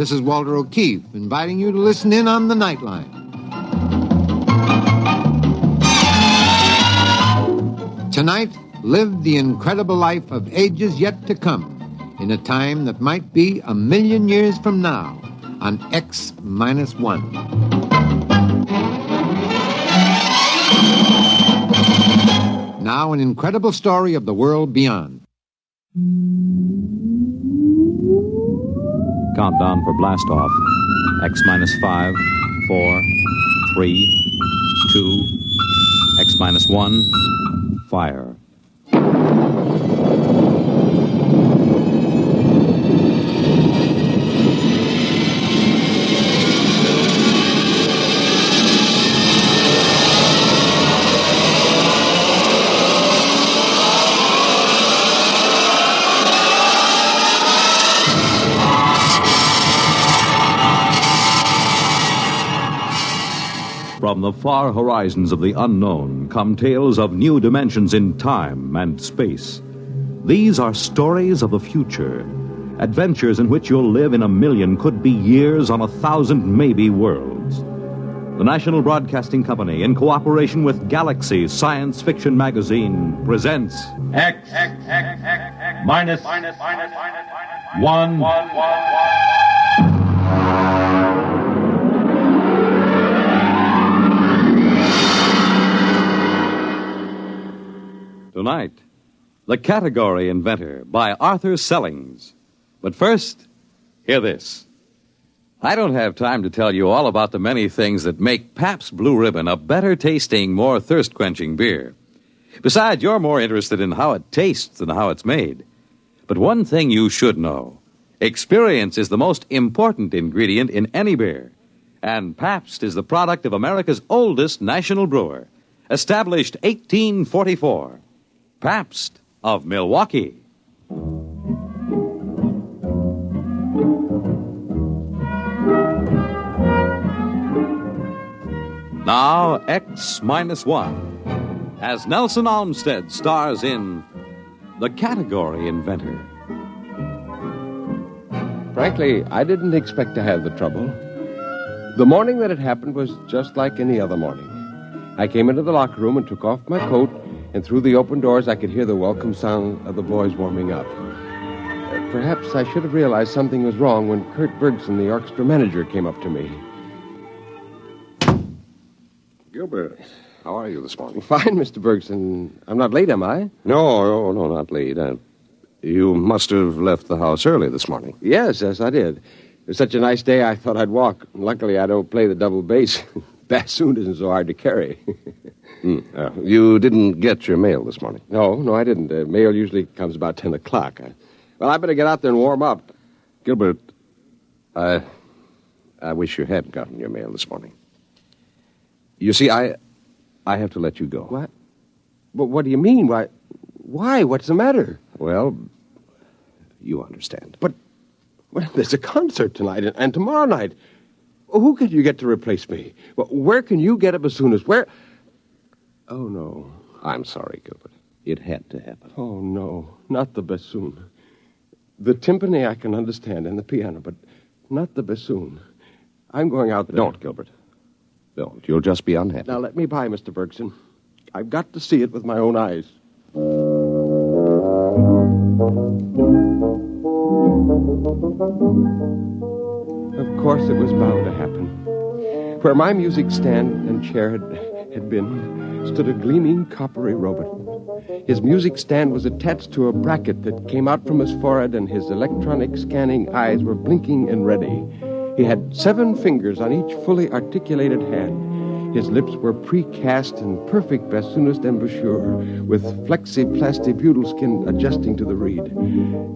This is Walter O'Keefe, inviting you to listen in on the Nightline. Tonight, live the incredible life of ages yet to come, in a time that might be 1,000,000 years from now, on X-1. Now, an incredible story of the world beyond. Countdown for blast-off. X-5, 4, 3, 2, X-1, fire. From the far horizons of the unknown come tales of new dimensions in time and space. These are stories of the future, adventures in which you'll live in 1,000,000, could be years on 1,000, maybe worlds. The National Broadcasting Company, in cooperation with Galaxy Science Fiction Magazine, presents X minus 1. Tonight, The Category Inventor by Arthur Sellings. But first, hear this. I don't have time to tell you all about the many things that make Pabst Blue Ribbon a better-tasting, more thirst-quenching beer. Besides, you're more interested in how it tastes than how it's made. But one thing you should know. Experience is the most important ingredient in any beer. And Pabst is the product of America's oldest national brewer, established 1844. Pabst of Milwaukee. Now, X-1, as Nelson Olmsted stars in The Category Inventor. Frankly, I didn't expect to have the trouble. The morning that it happened was just like any other morning. I came into the locker room and took off my coat, and through the open doors I could hear the welcome sound of the boys warming up. Perhaps I should have realized something was wrong when Kurt Bergson, the orchestra manager, came up to me. Gilbert, how are you this morning? Fine, Mr. Bergson. I'm not late, am I? No, not late. You must have left the house early this morning. Yes, I did. It was such a nice day, I thought I'd walk. Luckily, I don't play the double bass. Bassoon isn't so hard to carry. You didn't get your mail this morning? No, I didn't. Mail usually comes about 10 o'clock. Well, I better get out there and warm up. Gilbert, I wish you had gotten your mail this morning. You see, I have to let you go. What? What do you mean? Why? What's the matter? Well, you understand. But there's a concert tonight and tomorrow night. Who can you get to replace me? Where can you get a bassoonist? Where? Oh, no. I'm sorry, Gilbert. It had to happen. Oh, no. Not the bassoon. The timpani I can understand and the piano, but not the bassoon. I'm going out there. Don't, Gilbert. Don't. You'll just be unhappy. Now, let me by, Mr. Bergson. I've got to see it with my own eyes. Of course, it was bound to happen. Where my music stand and chair had been stood a gleaming coppery robot. His music stand was attached to a bracket that came out from his forehead, and his electronic scanning eyes were blinking and ready. He had 7 fingers on each fully articulated hand. His lips were precast in perfect bassoonist embouchure, with flexi-plastibutyl skin adjusting to the reed.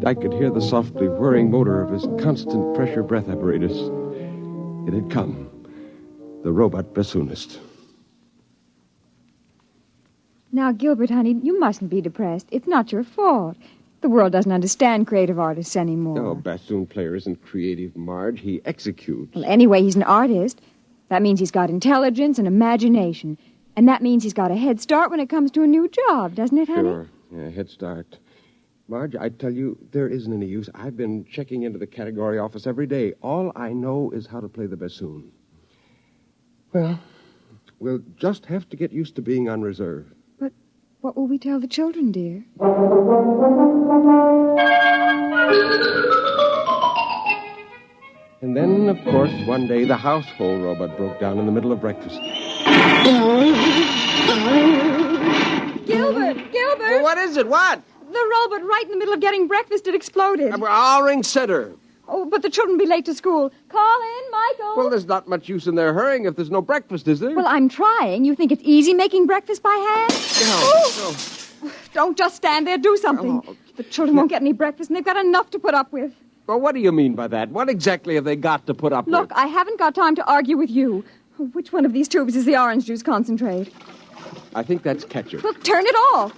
I could hear the softly whirring motor of his constant pressure breath apparatus. It had come. The robot bassoonist. Now, Gilbert, honey, you mustn't be depressed. It's not your fault. The world doesn't understand creative artists anymore. No, bassoon player isn't creative, Marge. He executes. Well, anyway, he's an artist. That means he's got intelligence and imagination. And that means he's got a head start when it comes to a new job, doesn't it, honey? Sure. Yeah, head start. Marge, I tell you, there isn't any use. I've been checking into the category office every day. All I know is how to play the bassoon. Well, we'll just have to get used to being on reserve. But what will we tell the children, dear? And then, of course, one day the household robot broke down in the middle of breakfast. Gilbert! Well, what is it? What? The robot right in the middle of getting breakfast, it exploded. I'll ring center. Oh, but the children will be late to school. Call in, Michael. Well, there's not much use in their hurrying if there's no breakfast, is there? Well, I'm trying. You think it's easy making breakfast by hand? No. Don't just stand there. Do something. Oh. The children won't get any breakfast, and they've got enough to put up with. Well, what do you mean by that? What exactly have they got to put up with? Look, I haven't got time to argue with you. Which one of these tubes is the orange juice concentrate? I think that's ketchup. Look, turn it off.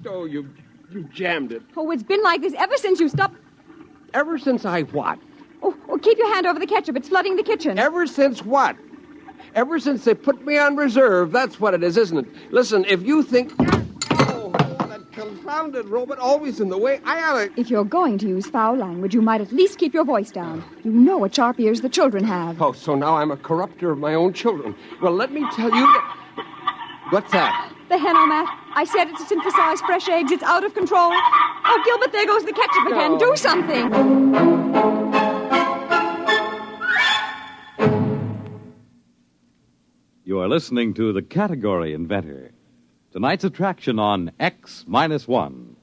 Oh, you jammed it. Oh, it's been like this ever since you stopped. Ever since I what? Oh, keep your hand over the ketchup. It's flooding the kitchen. Ever since what? Ever since they put me on reserve. That's what it is, isn't it? Listen, if you think... Oh, that confounded robot always in the way. I ought to... If you're going to use foul language, you might at least keep your voice down. You know what sharp ears the children have. Oh, so now I'm a corrupter of my own children. Well, let me tell you that... What's that? The Henomat. I said it to synthesize fresh eggs. It's out of control. Oh, Gilbert, there goes the ketchup again. No. Do something. You are listening to the Category Inventor. Tonight's attraction on X-1.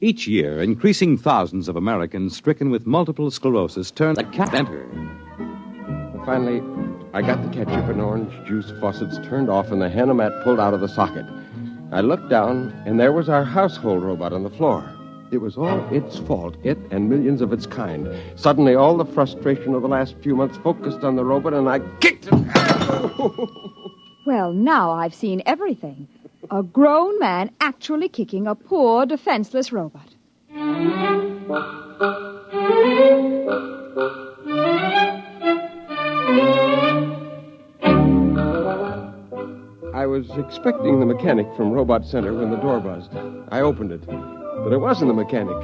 Each year, increasing thousands of Americans stricken with multiple sclerosis turn the Inventor. Finally, I got the ketchup and orange juice faucets turned off and the Henomat pulled out of the socket. I looked down, and there was our household robot on the floor. It was all its fault, it and millions of its kind. Suddenly, all the frustration of the last few months focused on the robot, and I kicked it. Well, now I've seen everything. A grown man actually kicking a poor, defenseless robot. I was expecting the mechanic from Robot Center when the door buzzed. I opened it, but it wasn't the mechanic.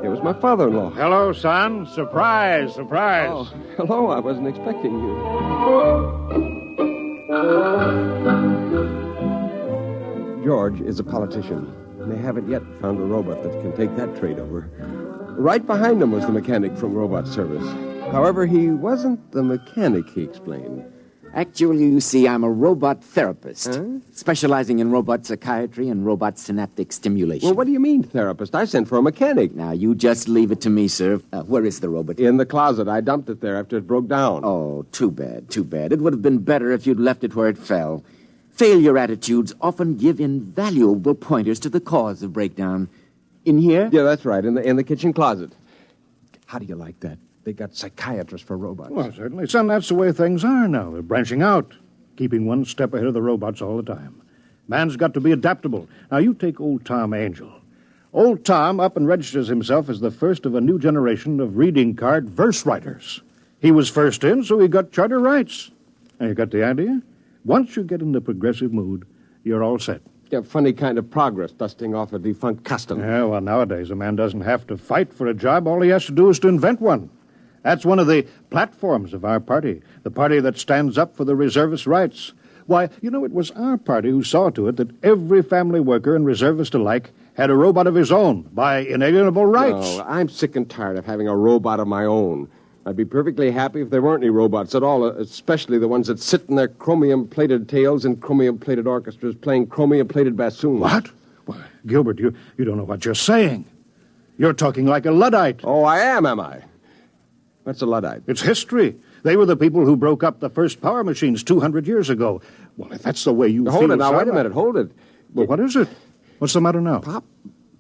It was my father-in-law. Hello, son. Surprise, surprise. Oh, hello. I wasn't expecting you. George is a politician. They haven't yet found a robot that can take that trade over. Right behind him was the mechanic from Robot Service. However, he wasn't the mechanic, he explained. Actually, you see, I'm a robot therapist, specializing in robot psychiatry and robot synaptic stimulation. Well, what do you mean, therapist? I sent for a mechanic. Now, you just leave it to me, sir. Where is the robot? In the closet. I dumped it there after it broke down. Oh, too bad, too bad. It would have been better if you'd left it where it fell. Failure attitudes often give invaluable pointers to the cause of breakdown. In here? Yeah, that's right, in the kitchen closet. How do you like that? They got psychiatrists for robots. Well, certainly, son, that's the way things are now. They're branching out, keeping one step ahead of the robots all the time. Man's got to be adaptable. Now, you take old Tom Angel. Old Tom up and registers himself as the first of a new generation of reading card verse writers. He was first in, so he got charter rights. Now, you got the idea? Once you get in the progressive mood, you're all set. Yeah, funny kind of progress, dusting off a defunct custom. Yeah, well, nowadays a man doesn't have to fight for a job. All he has to do is to invent one. That's one of the platforms of our party, the party that stands up for the reservist rights. Why, you know, it was our party who saw to it that every family worker and reservist alike had a robot of his own by inalienable rights. No, I'm sick and tired of having a robot of my own. I'd be perfectly happy if there weren't any robots at all, especially the ones that sit in their chromium-plated tails in chromium-plated orchestras playing chromium-plated bassoons. What? Why, Gilbert, you don't know what you're saying. You're talking like a Luddite. Oh, I am I? What's a Luddite? It's history. They were the people who broke up the first power machines 200 years ago. Well, if that's the way you feel... Hold it now, son, wait a minute, hold it. Well, what is it? What's the matter now?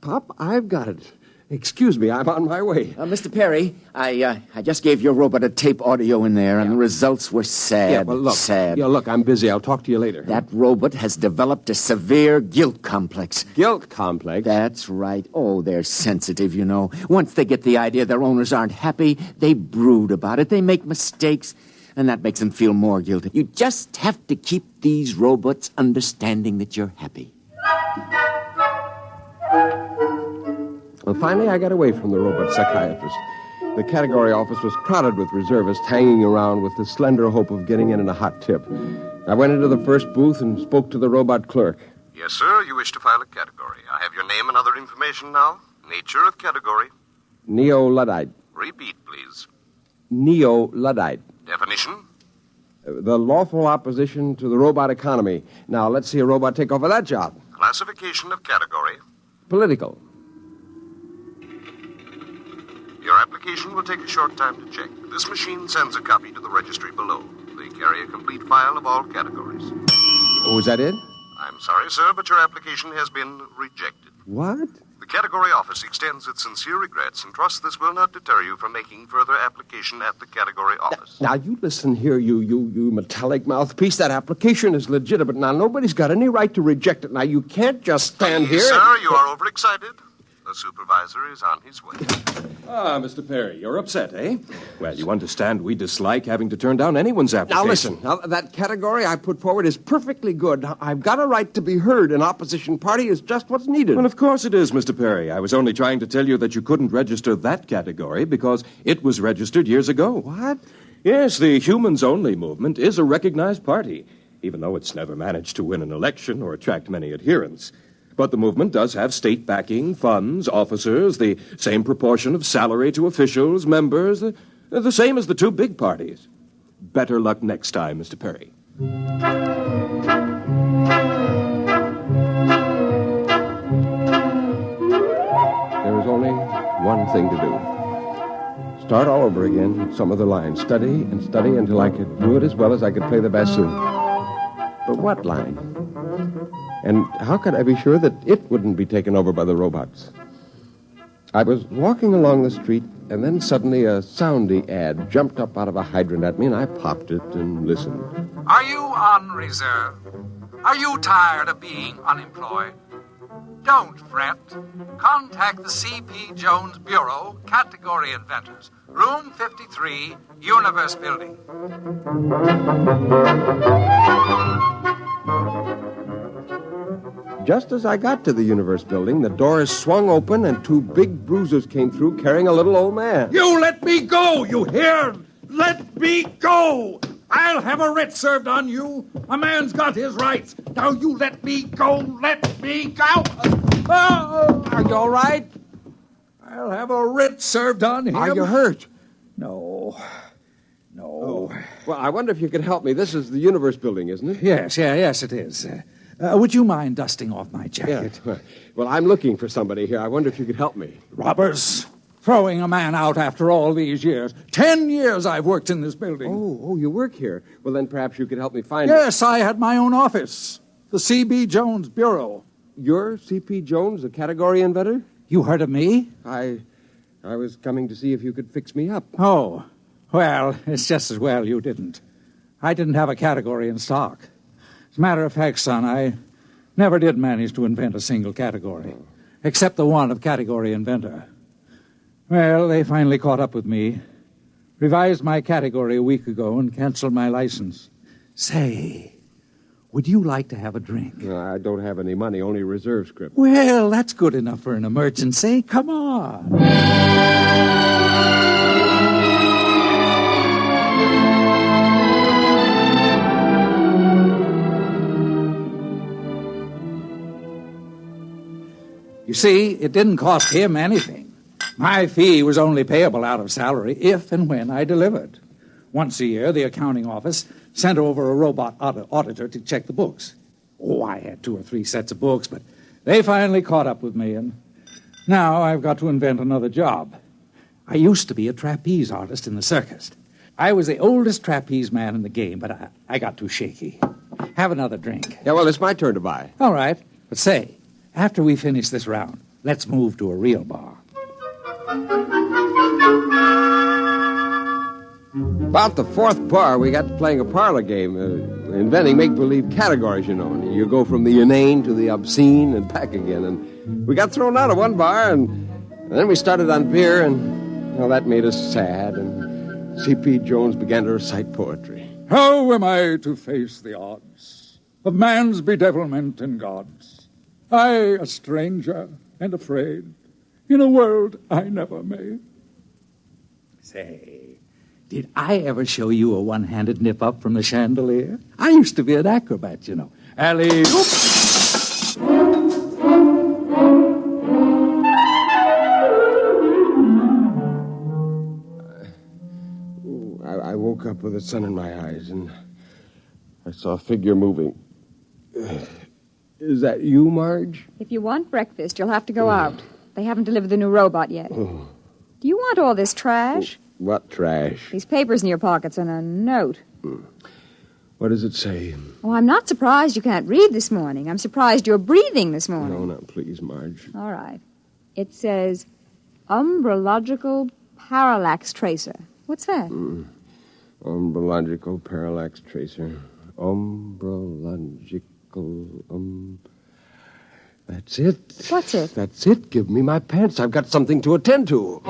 Pop, I've got it. Excuse me, I'm on my way. Mr. Perry, I just gave your robot a tape audio in there, and the results were sad. Yeah, well, look. Sad. Yeah, look, I'm busy. I'll talk to you later. That robot has developed a severe guilt complex. Guilt complex? That's right. Oh, they're sensitive, you know. Once they get the idea their owners aren't happy, they brood about it. They make mistakes, and that makes them feel more guilty. You just have to keep these robots understanding that you're happy. Finally, I got away from the robot psychiatrist. The category office was crowded with reservists hanging around with the slender hope of getting in a hot tip. I went into the first booth and spoke to the robot clerk. Yes, sir. You wish to file a category. I have your name and other information now. Nature of category. Neo-Luddite. Repeat, please. Neo-Luddite. Definition? The lawful opposition to the robot economy. Now, let's see a robot take over that job. Classification of category. Political. Your application will take a short time to check. This machine sends a copy to the registry below. They carry a complete file of all categories. Oh, is that it? I'm sorry, sir, but your application has been rejected. What? The category office extends its sincere regrets and trusts this will not deter you from making further application at the category office. Now, you listen here, you metallic mouthpiece. That application is legitimate. Now, nobody's got any right to reject it. Now, you can't just stand here. Sir, you are overexcited. The supervisor is on his way. Ah, Mr. Perry, you're upset, eh? Well, you understand we dislike having to turn down anyone's application. Now, listen. Now, that category I put forward is perfectly good. I've got a right to be heard. An opposition party is just what's needed. Well, of course it is, Mr. Perry. I was only trying to tell you that you couldn't register that category because it was registered years ago. What? Yes, the Humans Only movement is a recognized party, even though it's never managed to win an election or attract many adherents. But the movement does have state backing, funds, officers, the same proportion of salary to officials, members, the same as the two big parties. Better luck next time, Mr. Perry. There was only one thing to do. Start all over again, some of the lines. Study and study until I could do it as well as I could play the bassoon. But what line? And how could I be sure that it wouldn't be taken over by the robots? I was walking along the street, and then suddenly a soundy ad jumped up out of a hydrant at me, and I popped it and listened. Are you on reserve? Are you tired of being unemployed? Don't fret. Contact the C.P. Jones Bureau, Category Inventors, Room 53, Universe Building. Just as I got to the Universe Building, the doors swung open and two big bruisers came through carrying a little old man. You let me go, you hear? Let me go! I'll have a writ served on you. A man's got his rights. Now you let me go, let me go! Oh! Are you all right? I'll have a writ served on him. Are you hurt? No. Oh. Well, I wonder if you could help me. This is the Universe Building, isn't it? Yes, it is. Would you mind dusting off my jacket? Yeah. Well, I'm looking for somebody here. I wonder if you could help me. Robbers. Throwing a man out after all these years. 10 years I've worked in this building. Oh, you work here. Well, then perhaps you could help me find Yes, I had my own office. The C.B. Jones Bureau. You're C.P. Jones, the category inventor? You heard of me? I was coming to see if you could fix me up. Oh, well, it's just as well you didn't. I didn't have a category in stock. As a matter of fact, son, I never did manage to invent a single category, except the one of Category Inventor. Well, they finally caught up with me, revised my category a week ago, and canceled my license. Say, would you like to have a drink? No, I don't have any money, only reserve script. Well, that's good enough for an emergency. Come on. You see, it didn't cost him anything. My fee was only payable out of salary if and when I delivered. Once a year, the accounting office sent over a robot auditor to check the books. Oh, I had 2 or 3 sets of books, but they finally caught up with me, and now I've got to invent another job. I used to be a trapeze artist in the circus. I was the oldest trapeze man in the game, but I got too shaky. Have another drink. Yeah, well, it's my turn to buy. All right, but say, after we finish this round, let's move to a real bar. About the 4th bar, we got to playing a parlor game, inventing make-believe categories, you know. And you go from the inane to the obscene and back again. And we got thrown out of one bar, and then we started on beer, and, well, that made us sad. And C.P. Jones began to recite poetry. How am I to face the odds of man's bedevilment in God's? I, a stranger and afraid, in a world I never made. Say, did I ever show you a one-handed nip-up from the chandelier? I used to be an acrobat, you know. Alley-oop! I woke up with the sun in my eyes, and I saw a figure moving. Is that you, Marge? If you want breakfast, you'll have to go out. They haven't delivered the new robot yet. Do you want all this trash? What trash? These papers in your pockets and a note. What does it say? Oh, I'm not surprised you can't read this morning. I'm surprised you're breathing this morning. No, please, Marge. All right. It says umbrological parallax tracer. What's that? Umbrological parallax tracer. Umbrological, That's it. What's it? That's it. Give me my pants. I've got something to attend to.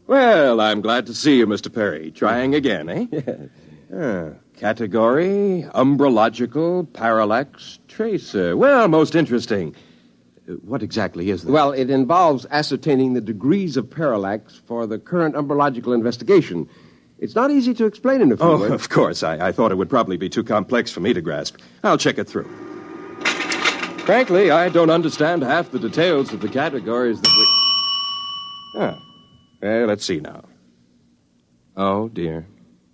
Well, I'm glad to see you, Mr. Perry. Trying again, eh? Yes. Category, umbrological, parallax, tracer. Well, most interesting. What exactly is this? Well, it involves ascertaining the degrees of parallax for the current umbrological investigation. It's not easy to explain in a few words. Of course. I thought it would probably be too complex for me to grasp. I'll check it through. Frankly, I don't understand half the details of the categories that we... Well, let's see now. Oh, dear.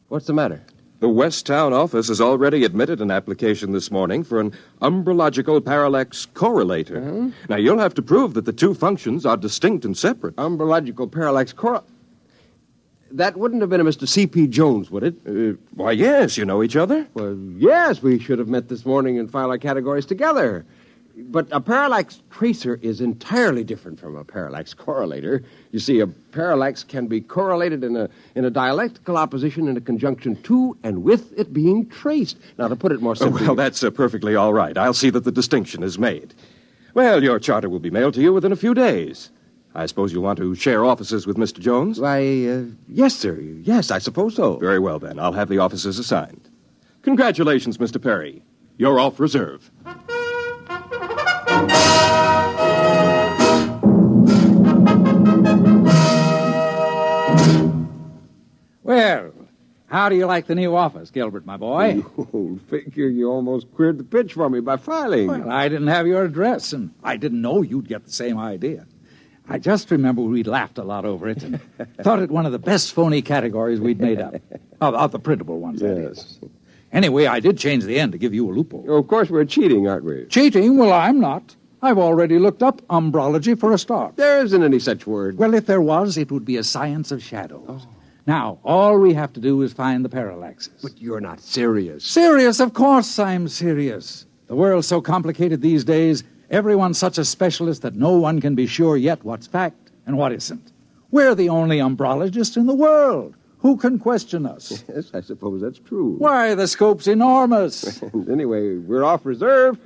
What's the matter? The West Town office has already admitted an application this morning for an umbrological parallax correlator. Uh-huh. Now, you'll have to prove that the two functions are distinct and separate. Umbrological parallax That wouldn't have been a Mr. C.P. Jones, would it? Why, yes. You know each other? Well, yes, we should have met this morning and filed our categories together. But a parallax tracer is entirely different from a parallax correlator. You see, a parallax can be correlated in a dialectical opposition in a conjunction to and with it being traced. Now, to put it more simply... Well, that's perfectly all right. I'll see that the distinction is made. Well, your charter will be mailed to you within a few days. I suppose you'll want to share offices with Mr. Jones? Why, yes, sir. Yes, I suppose so. Very well, then. I'll have the offices assigned. Congratulations, Mr. Perry. You're off reserve. Well, how do you like the new office, Gilbert, my boy? You old figure, you almost cleared the pitch for me by filing. Well, I didn't have your address, and I didn't know you'd get the same idea. I just remember we laughed a lot over it and thought it one of the best phony categories we'd made up. Of the printable ones, that is. Anyway, I did change the end to give you a loophole. Oh, of course, we're cheating, aren't we? Cheating? Well, I'm not. I've already looked up umbrology for a start. There isn't any such word. Well, if there was, it would be a science of shadows. Oh. Now, all we have to do is find the parallaxes. But you're not serious. Serious? Of course I'm serious. The world's so complicated these days, everyone's such a specialist that no one can be sure yet what's fact and what isn't. We're the only umbrologists in the world. Who can question us? Yes, I suppose that's true. Why, the scope's enormous. Anyway, we're off reserve.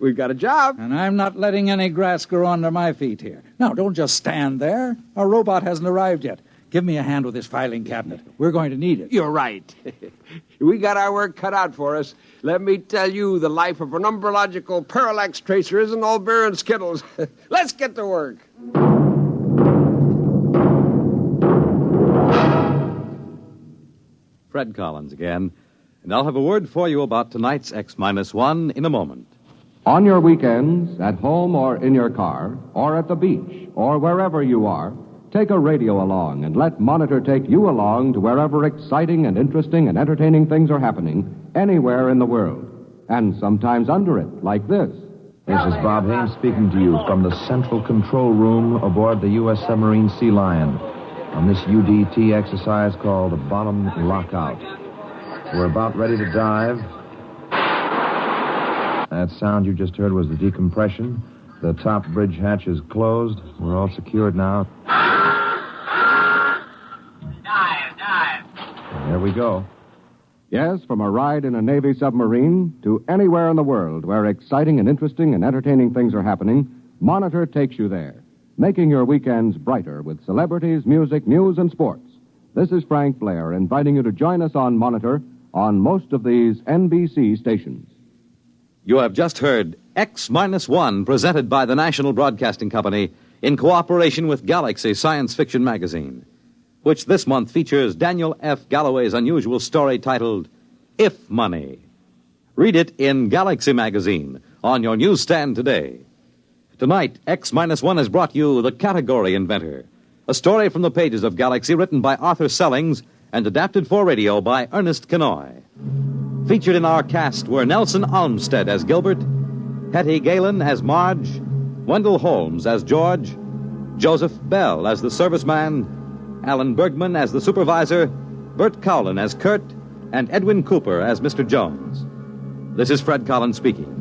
We've got a job. And I'm not letting any grass grow under my feet here. Now, don't just stand there. Our robot hasn't arrived yet. Give me a hand with this filing cabinet. We're going to need it. You're right. We got our work cut out for us. Let me tell you, the life of an umbrological parallax tracer isn't all beer and Skittles. Let's get to work. Fred Collins again, and I'll have a word for you about tonight's X-1 in a moment. On your weekends, at home or in your car, or at the beach, or wherever you are, take a radio along and let Monitor take you along to wherever exciting and interesting and entertaining things are happening anywhere in the world. And sometimes under it, like this. This is Bob Haynes speaking to you from the central control room aboard the U.S. submarine Sea Lion on this UDT exercise called the Bottom Lockout. We're about ready to dive. That sound you just heard was the decompression. The top bridge hatch is closed. We're all secured now. Dive. There we go. Yes, from a ride in a Navy submarine to anywhere in the world where exciting and interesting and entertaining things are happening, Monitor takes you there, making your weekends brighter with celebrities, music, news, and sports. This is Frank Blair inviting you to join us on Monitor on most of these NBC stations. You have just heard X-1, presented by the National Broadcasting Company in cooperation with Galaxy Science Fiction Magazine, which this month features Daniel F. Galloway's unusual story titled If Money. Read it in Galaxy Magazine on your newsstand today. Tonight, X-1 has brought you The Category Inventor, a story from the pages of Galaxy written by Arthur Sellings and adapted for radio by Ernest Kenoy. Featured in our cast were Nelson Olmsted as Gilbert, Hetty Galen as Marge, Wendell Holmes as George, Joseph Bell as the serviceman, Alan Bergman as the supervisor, Bert Cowlin as Kurt, and Edwin Cooper as Mr. Jones. This is Fred Collins speaking.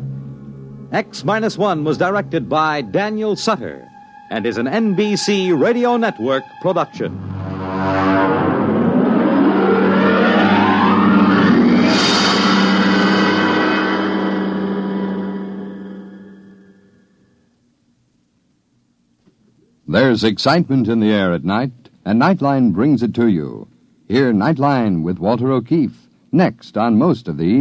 X-1 was directed by Daniel Sutter and is an NBC Radio Network production. There's excitement in the air at night, and Nightline brings it to you. Hear Nightline with Walter O'Keefe, next on most of these